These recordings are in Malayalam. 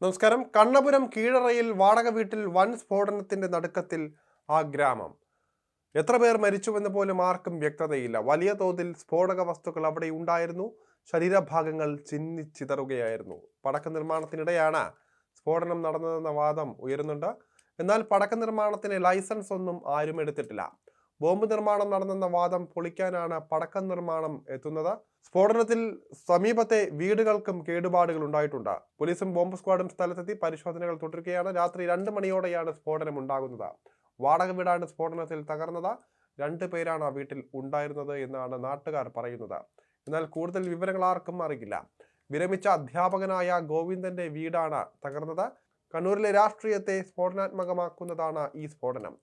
നമസ്കാരം. കണ്ണപുരം കീഴറയിൽ വാടക വീട്ടിൽ വൻ സ്ഫോടനത്തിന്റെ നടുക്കത്തിൽ ആ ഗ്രാമം. എത്ര പേർ മരിച്ചുവെന്ന് പോലും ആർക്കും വ്യക്തതയില്ല. വലിയ തോതിൽ സ്ഫോടക വസ്തുക്കൾ അവിടെ ഉണ്ടായിരുന്നു. ശരീരഭാഗങ്ങൾ ചിന്നിച്ചിതറുകയായിരുന്നു. പടക്ക നിർമ്മാണത്തിനിടെയാണ് സ്ഫോടനം നടന്നതെന്ന വാദം ഉയരുന്നുണ്ട്. എന്നാൽ പടക്ക നിർമ്മാണത്തിന് ലൈസൻസ് ഒന്നും ആരും എടുത്തിട്ടില്ല. ബോംബ് നിർമ്മാണം നടന്നെന്ന വാദം പൊളിക്കാനാണ് പടക്ക നിർമ്മാണം എത്തുന്നത്. സ്ഫോടനത്തിൽ സമീപത്തെ വീടുകൾക്കും കേടുപാടുകൾ ഉണ്ടായിട്ടുണ്ട്. പോലീസും ബോംബ് സ്ക്വാഡും സ്ഥലത്തെത്തി പരിശോധനകൾ തുടരുകയാണ്. രാത്രി 2 മണിയോടെയാണ് സ്ഫോടനം ഉണ്ടാകുന്നത്. വാടക വീടാണ് സ്ഫോടനത്തിൽ തകർന്നത്. 2 പേരാണ് ആ വീട്ടിൽ ഉണ്ടായിരുന്നത് എന്നാണ് നാട്ടുകാർ പറയുന്നത്. എന്നാൽ കൂടുതൽ വിവരങ്ങൾ ആർക്കും അറിയില്ല. വിരമിച്ച അധ്യാപകനായ ഗോവിന്ദന്റെ വീടാണ് തകർന്നത്. കണ്ണൂരിലെ രാഷ്ട്രീയത്തെ സ്ഫോടനാത്മകമാക്കുന്നതാണ് ഈ സ്ഫോടനം.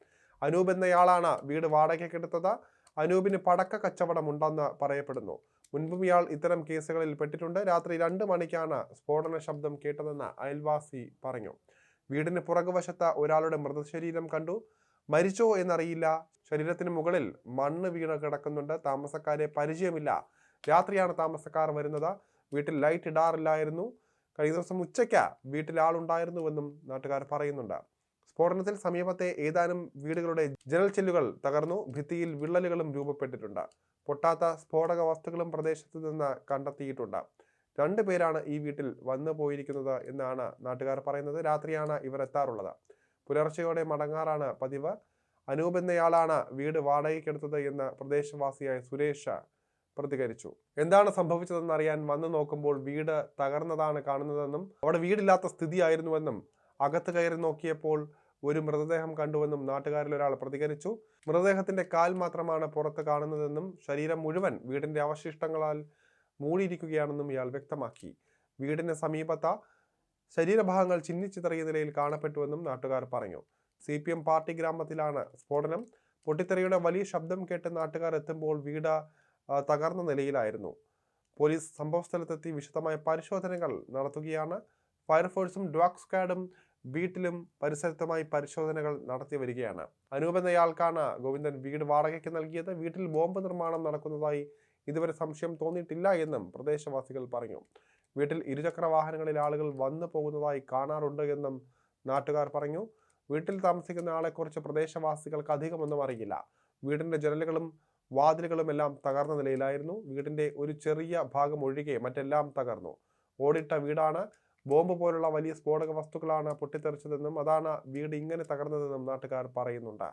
അനൂപ് എന്നയാളാണ് വീട് വാടകയ്ക്കെടുത്തത്. അനൂപിന് പടക്ക കച്ചവടമുണ്ടെന്ന് പറയപ്പെടുന്നു. മുൻപും ഇയാൾ ഇത്തരം കേസുകളിൽ പെട്ടിട്ടുണ്ട്. രാത്രി 2 മണിക്കാണ് സ്ഫോടന ശബ്ദം കേട്ടതെന്ന് അയൽവാസി പറഞ്ഞു. വീടിന് പുറകുവശത്ത് ഒരാളുടെ മൃതശരീരം കണ്ടു. മരിച്ചോ എന്നറിയില്ല. ശരീരത്തിന് മുകളിൽ മണ്ണ് വീണ് കിടക്കുന്നുണ്ട്. താമസക്കാരെ പരിചയമില്ല. രാത്രിയാണ് താമസക്കാർ വരുന്നത്. വീട്ടിൽ ലൈറ്റ് ഇടാറില്ലായിരുന്നു. കഴിഞ്ഞ ദിവസം ഉച്ചയ്ക്ക് വീട്ടിൽ ആളുണ്ടായിരുന്നുവെന്നും നാട്ടുകാർ പറയുന്നുണ്ട്. സ്ഫോടനത്തിൽ സമീപത്തെ ഏതാനും വീടുകളുടെ ജനൽ ചില്ലുകൾ തകർന്നു. ഭിത്തിയിൽ വിള്ളലുകളും രൂപപ്പെട്ടിട്ടുണ്ട്. പൊട്ടാത്ത സ്ഫോടക വസ്തുക്കളും പ്രദേശത്ത് നിന്ന് കണ്ടെത്തിയിട്ടുണ്ട്. 2 പേരാണ് ഈ വീട്ടിൽ വന്നു പോയിരിക്കുന്നത് എന്നാണ് നാട്ടുകാർ പറയുന്നത്. രാത്രിയാണ് ഇവർ എത്താറുള്ളത്. പുലർച്ചെയോടെ മടങ്ങാറാണ് പതിവ്. അനൂപ് എന്നയാളാണ് വീട് വാടകയ്ക്കെടുത്തത് എന്ന് പ്രദേശവാസിയായ സുരേഷ് പ്രതികരിച്ചു. എന്താണ് സംഭവിച്ചതെന്ന് അറിയാൻ വന്നു നോക്കുമ്പോൾ വീട് തകർന്നതാണ് കാണുന്നതെന്നും അവിടെ വീടില്ലാത്ത സ്ഥിതിയായിരുന്നുവെന്നും അകത്ത് കയറി നോക്കിയപ്പോൾ ഒരു മൃതദേഹം കണ്ടുവെന്നും നാട്ടുകാരിൽ ഒരാൾ പ്രതികരിച്ചു. മൃതദേഹത്തിന്റെ കാൽ മാത്രമാണ് പുറത്ത് കാണുന്നതെന്നും ശരീരം മുഴുവൻ വീടിന്റെ അവശിഷ്ടങ്ങളാൽ മൂടിയിരിക്കുകയാണെന്നും ഇയാൾ വ്യക്തമാക്കി. വീടിന് സമീപത്ത ശരീരഭാഗങ്ങൾ ചിന്നിച്ചിതറിയ നിലയിൽ കാണപ്പെട്ടുവെന്നും നാട്ടുകാർ പറഞ്ഞു. CPM പാർട്ടി ഗ്രാമത്തിലാണ് സ്ഫോടനം. പൊട്ടിത്തെറിയുടെ വലിയ ശബ്ദം കേട്ട് നാട്ടുകാർ എത്തുമ്പോൾ വീട് തകർന്ന നിലയിലായിരുന്നു. പോലീസ് സംഭവസ്ഥലത്തെത്തി വിശദമായ പരിശോധനകൾ നടത്തുകയാണ്. ഫയർഫോഴ്സും ഡോഗ് സ്ക്വാഡും വീട്ടിലും പരിസരത്തുമായി പരിശോധനകൾ നടത്തി വരികയാണ്. അനൂപ് എന്നയാൾക്കാണ് ഗോവിന്ദൻ വീട് വാടകയ്ക്ക് നൽകിയത്. വീട്ടിൽ ബോംബ് നിർമ്മാണം നടക്കുന്നതായി ഇതുവരെ സംശയം തോന്നിയിട്ടില്ല എന്നും പ്രദേശവാസികൾ പറഞ്ഞു. വീട്ടിൽ ഇരുചക്ര വാഹനങ്ങളിൽ ആളുകൾ വന്നു പോകുന്നതായി കാണാറുണ്ട് എന്നും നാട്ടുകാർ പറഞ്ഞു. വീട്ടിൽ താമസിക്കുന്ന ആളെക്കുറിച്ച് പ്രദേശവാസികൾക്ക് അധികമൊന്നും അറിയില്ല. വീടിന്റെ ജനലുകളും വാതിലുകളും എല്ലാം തകർന്ന നിലയിലായിരുന്നു. വീടിന്റെ ഒരു ചെറിയ ഭാഗം ഒഴികെ മറ്റെല്ലാം തകർന്നു. ഓടിട്ട വീടാണ്. ബോംബ് പോലുള്ള വലിയ സ്ഫോടക വസ്തുക്കളാണ് പൊട്ടിത്തെറിച്ചതെന്നും അതാണ് വീട് ഇങ്ങനെ തകർന്നതെന്നും നാട്ടുകാർ പറയുന്നുണ്ട്.